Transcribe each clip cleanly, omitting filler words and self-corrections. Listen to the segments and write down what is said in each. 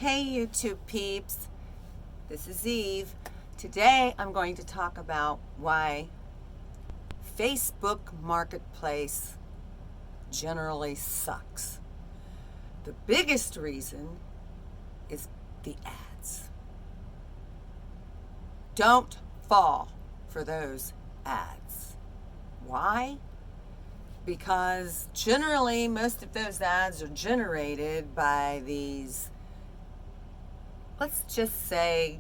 Hey YouTube peeps, this is Eve. Today I'm going to talk about why Facebook Marketplace generally sucks. The biggest reason is the ads. Don't fall for those ads. Why? Because generally most of those ads are generated by these, let's just say,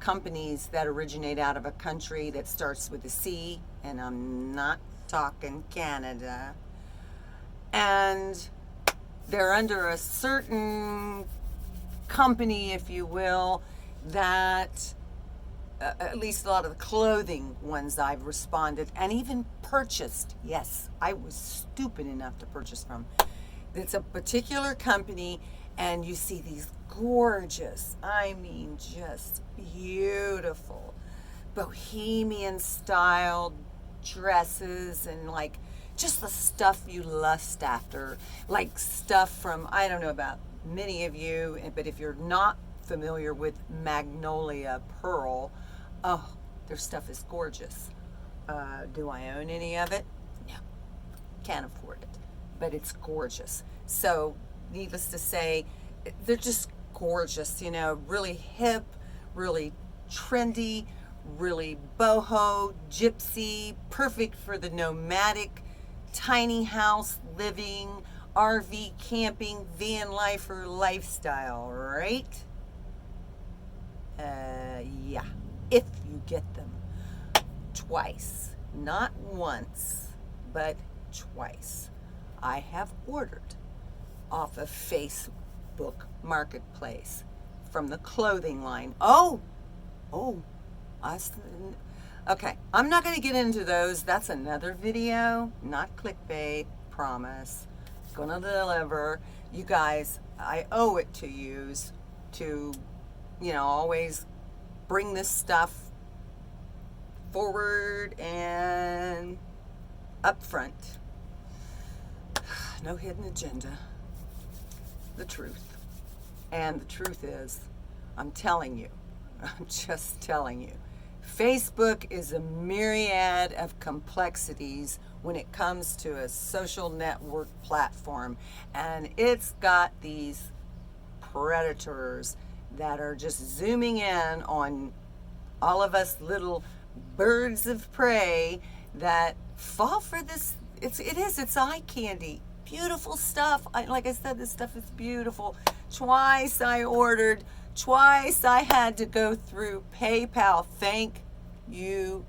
companies that originate out of a country that starts with a C, and I'm not talking Canada, and they're under a certain company, if you will, that at least a lot of the clothing ones I've responded and even purchased. Yes, I was stupid enough to purchase from. It's a particular company, and you see these gorgeous, I mean just beautiful, bohemian style dresses, and like just the stuff you lust after, like stuff from, I don't know about many of you, but if you're not familiar with Magnolia Pearl, oh, their stuff is gorgeous. Do I own any of it? No, can't afford it, but it's gorgeous. So needless to say, they're just gorgeous, you know, really hip, really trendy, really boho, gypsy, perfect for the nomadic, tiny house living, RV camping, van lifer lifestyle, right? Yeah, if you get them twice, not once, but twice. I have ordered off of Facebook Marketplace from the clothing line. Okay, I'm not going to get into those. That's another video, not clickbait, promise. Gonna deliver. You guys, I owe it to yous to, always bring this stuff forward and up front. No hidden agenda. The truth. And the truth is, I'm telling you, I'm just telling you, Facebook is a myriad of complexities when it comes to a social network platform, and it's got these predators that are just zooming in on all of us little birds of prey that fall for this. It's eye candy. Beautiful stuff. Like I said, this stuff is beautiful. Twice I ordered, twice I had to go through PayPal. Thank you,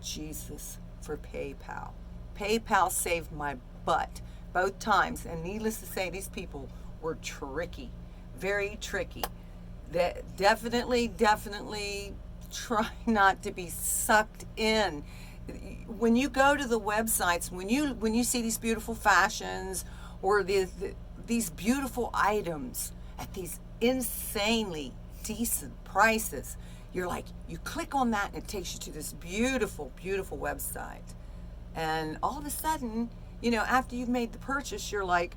Jesus, for PayPal. PayPal saved my butt both times. And needless to say, these people were tricky, very tricky. That definitely try not to be sucked in. When you go to the websites, when you see these beautiful fashions or these beautiful items at these insanely decent prices, you're like, you click on that and it takes you to this beautiful, beautiful website. And all of a sudden, after you've made the purchase, you're like,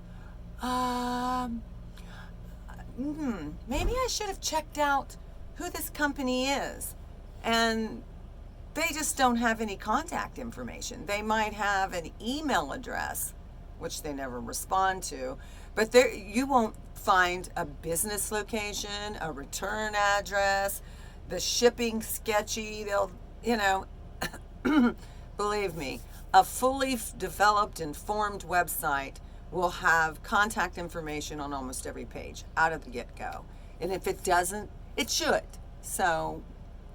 maybe I should have checked out who this company is. And they just don't have any contact information. They might have an email address, which they never respond to, but you won't find a business location, a return address, the shipping sketchy. They'll, believe me, a fully developed and formed website will have contact information on almost every page out of the get-go. And if it doesn't, it should. So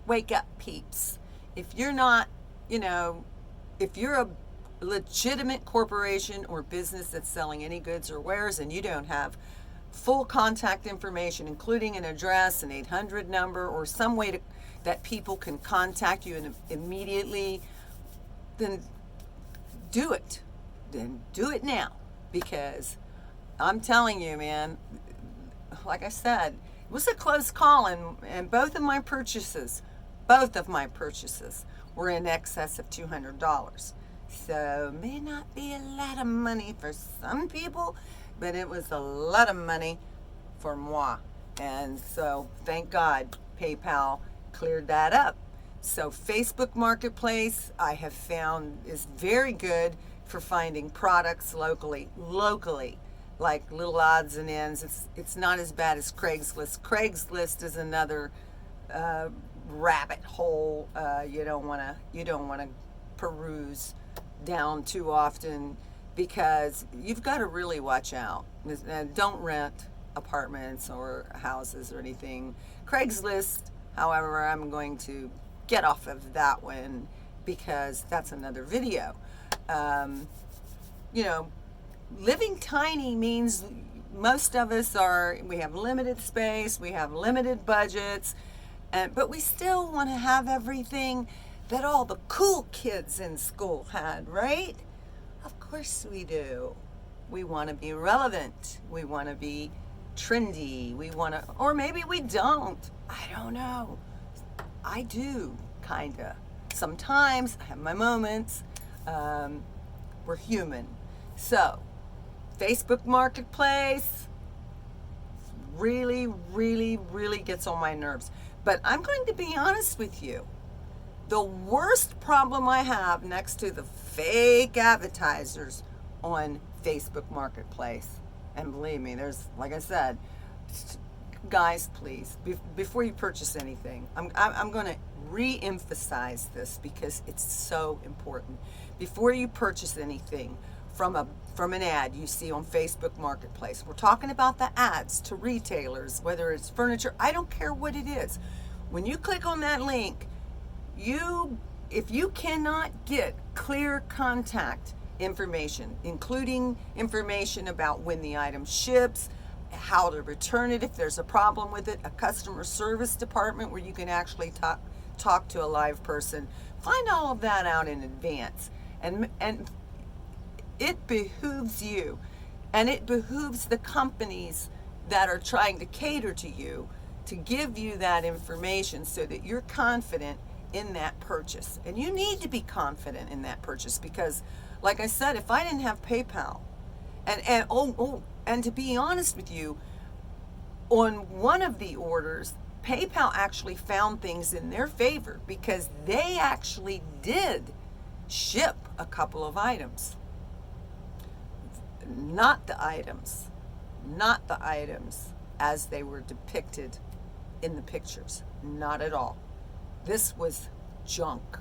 wake up, peeps. If you're not, if you're a legitimate corporation or business that's selling any goods or wares and you don't have full contact information, including an address, an 800 number, or some way that people can contact you immediately, then do it. Then do it now. Because I'm telling you, man, like I said, it was a close call, and both of my purchases were in excess of $200. So may not be a lot of money for some people, but it was a lot of money for moi. And so thank God PayPal cleared that up. So Facebook Marketplace, I have found, is very good for finding products locally, like little odds and ends. It's not as bad as Craigslist. Craigslist is another rabbit hole. You don't want to peruse down too often, because you've got to really watch out. And don't rent apartments or houses or anything. Craigslist, however, I'm going to get off of that one because that's another video. You know, living tiny means most of us we have limited space, we have limited budgets, but we still want to have everything that all the cool kids in school had, right? Of course we do. We want to be relevant. We want to be trendy. We want to, or maybe we don't. I don't know. I do, kind of. Sometimes I have my moments. We're human. So, Facebook Marketplace really, really, really gets on my nerves. But I'm going to be honest with you. The worst problem I have next to the fake advertisers on Facebook Marketplace, and believe me, there's, like I said, guys, please, before you purchase anything, I'm going to re-emphasize this because it's so important. Before you purchase anything from an ad you see on Facebook Marketplace, we're talking about the ads to retailers, whether it's furniture, I don't care what it is. When you click on that link, if you cannot get clear contact information, including information about when the item ships, how to return it if there's a problem with it, a customer service department where you can actually talk to a live person, find all of that out in advance. And it behooves you, and it behooves the companies that are trying to cater to you to give you that information so that you're confident in that purchase. And you need to be confident in that purchase because, like I said, if I didn't have PayPal, and to be honest with you, on one of the orders, PayPal actually found things in their favor because they actually did ship a couple of items. Not the items as they were depicted in the pictures. Not at all. This was junk.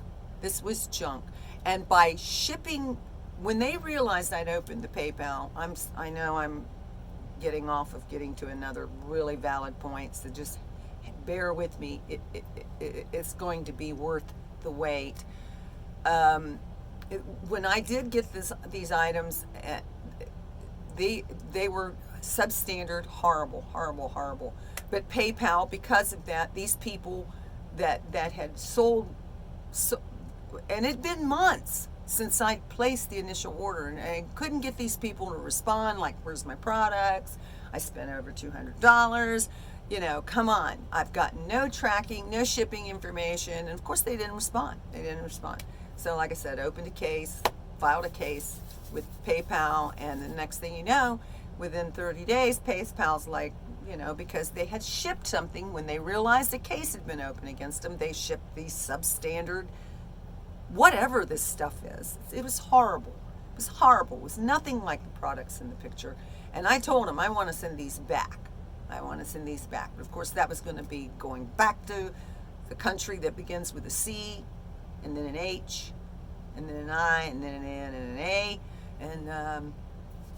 And by shipping, when they realized I'd opened the PayPal, I know I'm getting off of getting to another really valid point, so just bear with me. It's going to be worth the wait. When I did get these items, they were substandard, horrible. But PayPal, because of that, these people that had sold, and it'd been months since I placed the initial order, and I couldn't get these people to respond, like, where's my products? I spent over $200. You know, come on. I've got no tracking, no shipping information. And of course they didn't respond. So like I said, opened a case, filed a case with PayPal, and the next thing you know, within 30 days, PayPal's like, you know, because they had shipped something when they realized a case had been opened against them, they shipped these substandard, whatever this stuff is. It was horrible. It was nothing like the products in the picture. And I told them, I want to send these back. But of course, that was going to be going back to the country that begins with a C, and then an H, and then an I, and then an N, and an A. And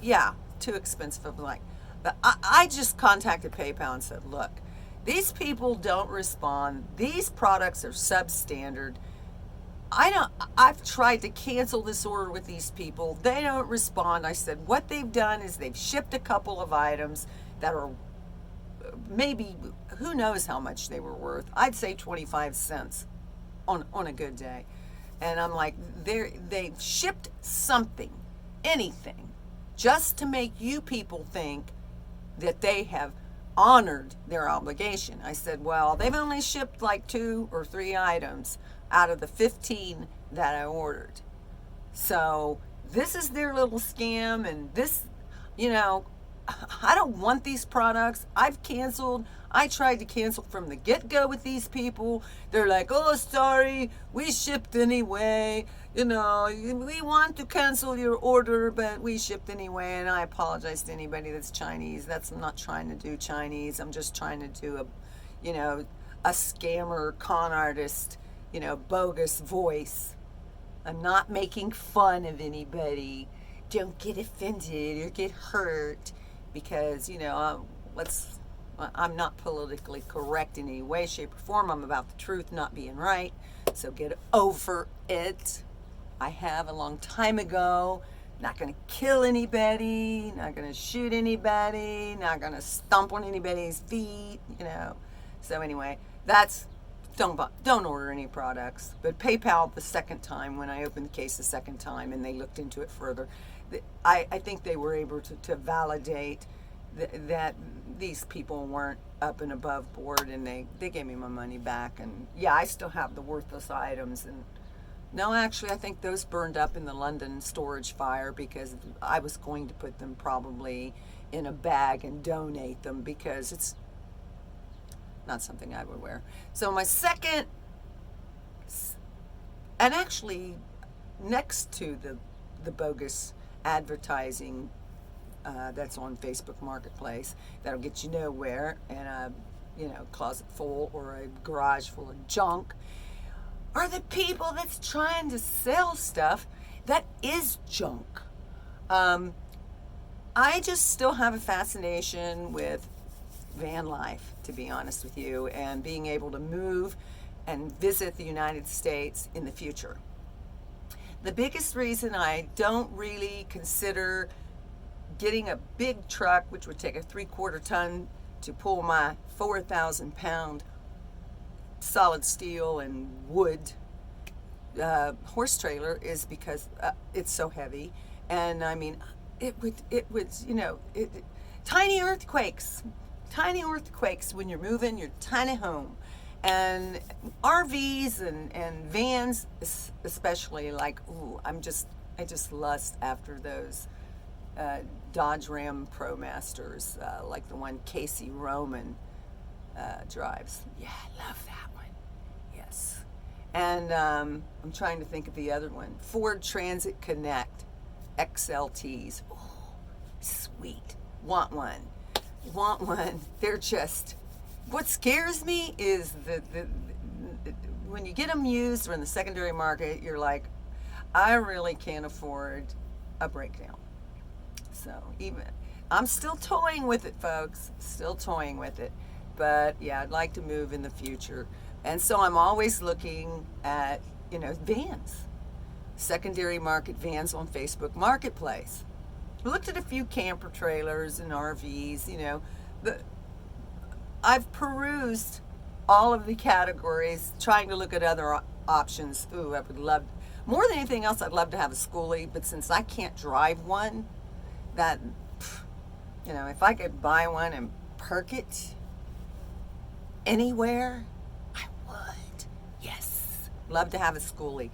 yeah, too expensive. But I just contacted PayPal and said, look, these people don't respond. These products are substandard. I've tried to cancel this order with these people. They don't respond. I said, what they've done is they've shipped a couple of items that are maybe, who knows how much they were worth. I'd say 25 cents on a good day. And I'm like, they've shipped something, anything, just to make you people think that they have honored their obligation. I said, well, they've only shipped like 2 or 3 items out of the 15 that I ordered. So this is their little scam, and this, you know, I don't want these products. I've canceled. I tried to cancel from the get-go with these people. They're like, oh, sorry, we shipped anyway. You know, we want to cancel your order, but we shipped anyway. And I apologize to anybody that's Chinese. I'm not trying to do Chinese. I'm just trying to do a scammer, con artist, bogus voice. I'm not making fun of anybody. Don't get offended or get hurt because, I'm not politically correct in any way, shape, or form. I'm about the truth not being right. So get over it. I have a long time ago. Not going to kill anybody, not going to shoot anybody, not going to stomp on anybody's feet, So anyway, don't order any products. But PayPal the second time, when I opened the case the second time and they looked into it further, I think they were able to validate that these people weren't up and above board, and they gave me my money back. And yeah, I still have the worthless items. And no, actually, I think those burned up in the London storage fire because I was going to put them probably in a bag and donate them because it's not something I would wear. So my second, and actually next to the bogus advertising that's on Facebook Marketplace that'll get you nowhere and a closet full or a garage full of junk, are the people that's trying to sell stuff that is junk. I just still have a fascination with van life, to be honest with you, and being able to move and visit the United States in the future. The biggest reason I don't really consider getting a big truck, which would take a 3/4 ton to pull my 4,000 pound solid steel and wood horse trailer, is because it's so heavy. And I mean, it would tiny earthquakes when you're moving your tiny home. And RVs and vans especially, like, I just lust after those Dodge Ram ProMasters, like the one Casey Roman drives. Yeah, I love that one. Yes. And I'm trying to think of the other one. Ford Transit Connect XLTs. Oh, sweet. Want one. They're just... What scares me is that when you get them used or in the secondary market, you're like, I really can't afford a breakdown. So I'm still toying with it, folks. Still toying with it. But yeah, I'd like to move in the future. And so I'm always looking at, vans. Secondary market vans on Facebook Marketplace. I looked at a few camper trailers and RVs, I've perused all of the categories, trying to look at other options. Ooh, I would love, more than anything else, I'd love to have a schoolie, but since I can't drive one, if I could buy one and park it anywhere, I would. Yes. Love to have a schoolie.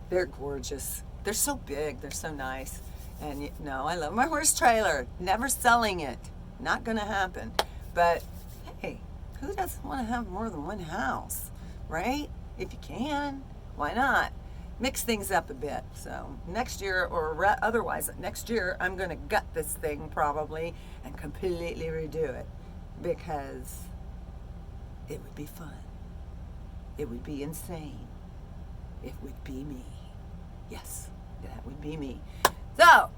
They're gorgeous. They're so big. They're so nice. And I love my horse trailer. Never selling it. Not going to happen. But hey, who doesn't want to have more than one house, right? If you can, why not? Mix things up a bit. So next year, or otherwise next year, I'm going to gut this thing probably and completely redo it, because it would be fun. It would be insane. It would be me. Yes, that would be me. So,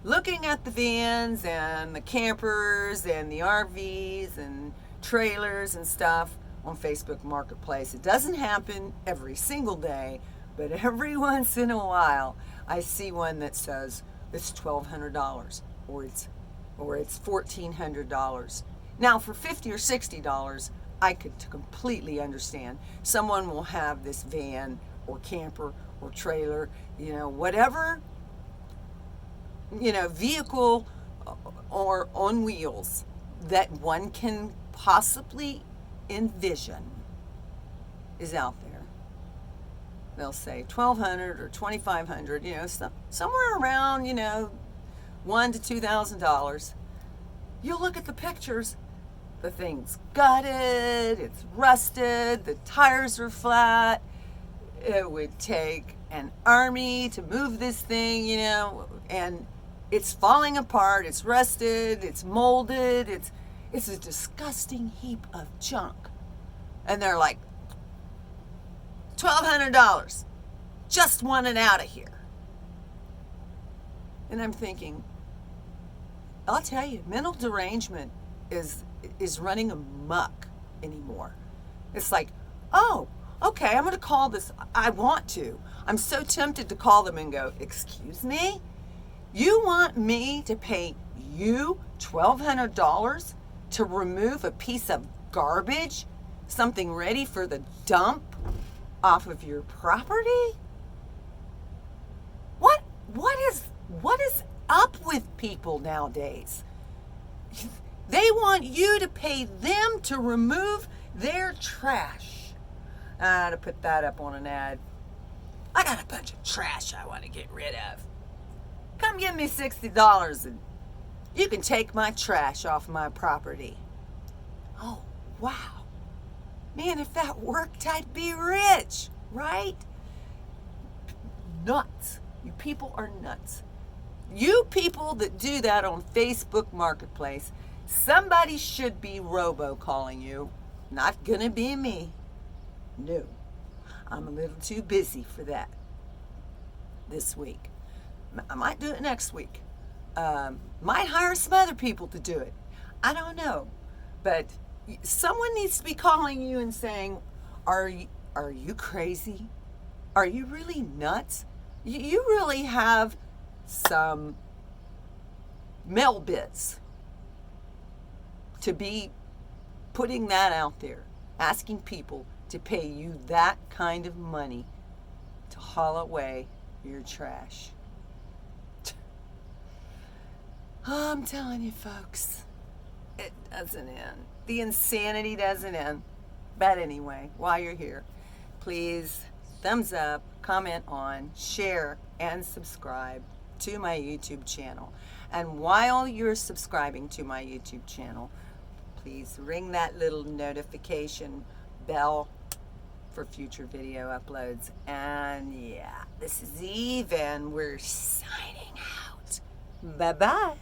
looking at the vans and the campers and the RVs and trailers and stuff on Facebook Marketplace, it doesn't happen every single day, but every once in a while I see one that says it's $1,200 or it's $1,400. Now for $50 or $60, I could completely understand. Someone will have this van or camper or trailer, whatever, vehicle or on wheels that one can possibly envision is out there. They'll say $1,200 or $2,500, somewhere around, $1,000 to $2,000. You look at the pictures, the thing's gutted, it's rusted, the tires are flat. It would take an army to move this thing, and it's falling apart, it's rusted, it's molded, it's a disgusting heap of junk. And they're like, $1,200. Just want it out of here. And I'm thinking, I'll tell you, mental derangement is running amok anymore. It's like, oh, okay, I'm going to call this. I want to. I'm so tempted to call them and go, excuse me? You want me to pay you $1,200 to remove a piece of garbage, something ready for the dump, off of your property? What is up with people nowadays? They want you to pay them to remove their trash. I ought to put that up on an ad. I got a bunch of trash I want to get rid of. Come give me $60 and you can take my trash off my property. Oh, wow. Man, if that worked, I'd be rich, right? Nuts. You people are nuts. You people that do that on Facebook Marketplace, somebody should be robocalling you. Not gonna be me. No. I'm a little too busy for that this week. I might do it next week. Might hire some other people to do it. I don't know. But someone needs to be calling you and saying, are you crazy? Are you really nuts? You really have some mail bits to be putting that out there, asking people to pay you that kind of money to haul away your trash. Oh, I'm telling you, folks, it doesn't end. The insanity doesn't end. But anyway, while you're here, please thumbs up, comment on, share, and subscribe to my YouTube channel. And while you're subscribing to my YouTube channel, please ring that little notification bell for future video uploads. And yeah, this is Eve, and we're signing out. Bye-bye.